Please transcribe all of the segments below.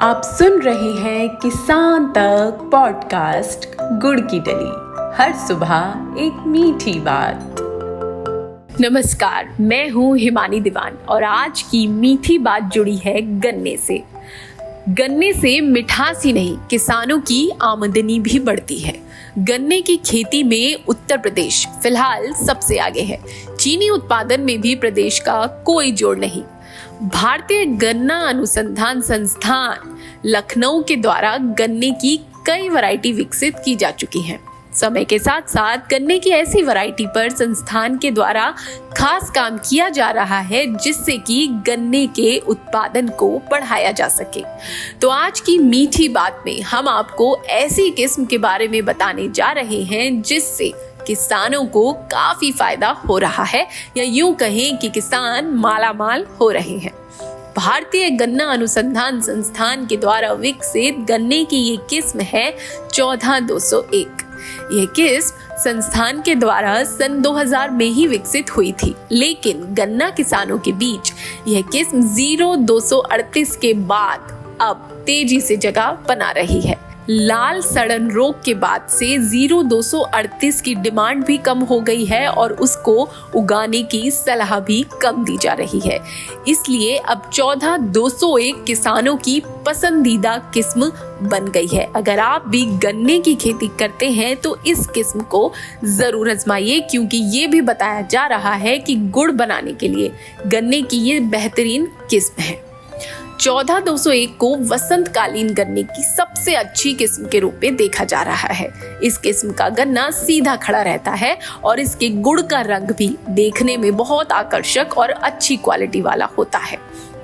आप सुन रहे हैं किसान तक पॉडकास्ट गुड़ की डली। हर सुबह एक मीठी बात। नमस्कार, मैं हूँ हिमानी दीवान और आज की मीठी बात जुड़ी है गन्ने से। गन्ने से मिठास ही नहीं, किसानों की आमदनी भी बढ़ती है। गन्ने की खेती में उत्तर प्रदेश फिलहाल सबसे आगे है। चीनी उत्पादन में भी प्रदेश का कोई जोड़ नहीं। भारतीय गन्ना अनुसंधान संस्थान लखनऊ के द्वारा गन्ने की कई वैरायटी विकसित की जा चुकी हैं। समय के साथ साथ गन्ने की ऐसी वैरायटी पर संस्थान के द्वारा खास काम किया जा रहा है जिससे कि गन्ने के उत्पादन को बढ़ाया जा सके। तो आज की मीठी बात में हम आपको ऐसी किस्म के बारे में बताने जा रहे हैं जिससे किसानों को काफी फायदा हो रहा है, या यूं कहें कि किसान मालामाल हो रहे हैं। भारतीय गन्ना अनुसंधान संस्थान के द्वारा विकसित गन्ने की ये किस्म है 14201। यह किस्म संस्थान के द्वारा सन 2000 में ही विकसित हुई थी, लेकिन गन्ना किसानों के बीच यह किस्म 0238 के बाद अब तेजी से जगह बना रही है। लाल सड़न रोग के बाद से 0238 की डिमांड भी कम हो गई है और उसको उगाने की सलाह भी कम दी जा रही है। इसलिए अब 14201 किसानों की पसंदीदा किस्म बन गई है। अगर आप भी गन्ने की खेती करते हैं तो इस किस्म को जरूर आजमाइए, क्योंकि ये भी बताया जा रहा है कि गुड़ बनाने के लिए गन्ने की ये बेहतरीन किस्म है। 14201 को वसंतकालीन गन्ने की सबसे अच्छी किस्म के रूप में देखा जा रहा है। इस किस्म का गन्ना सीधा खड़ा रहता है और इसके गुड़ का रंग भी देखने में बहुत आकर्षक और अच्छी क्वालिटी वाला होता है।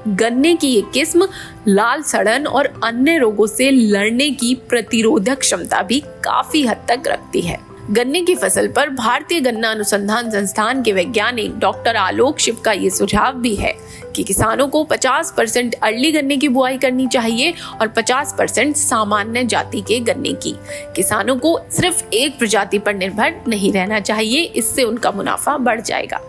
गन्ने की ये किस्म लाल सड़न और अन्य रोगों से लड़ने की प्रतिरोधक क्षमता भी काफी हद तक रखती है। गन्ने की फसल पर भारतीय गन्ना अनुसंधान संस्थान के वैज्ञानिक डॉक्टर आलोक शिव का ये सुझाव भी है कि किसानों को 50% अर्ली गन्ने की बुआई करनी चाहिए और 50% सामान्य जाति के गन्ने की। किसानों को सिर्फ एक प्रजाति पर निर्भर नहीं रहना चाहिए, इससे उनका मुनाफा बढ़ जाएगा।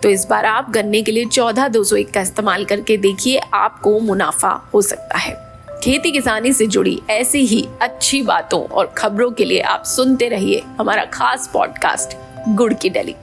तो इस बार आप गन्ने के लिए 14201 का इस्तेमाल करके देखिए, आपको मुनाफा हो सकता है। खेती किसानी से जुड़ी ऐसी ही अच्छी बातों और खबरों के लिए आप सुनते रहिए हमारा खास पॉडकास्ट गुड़ की डली।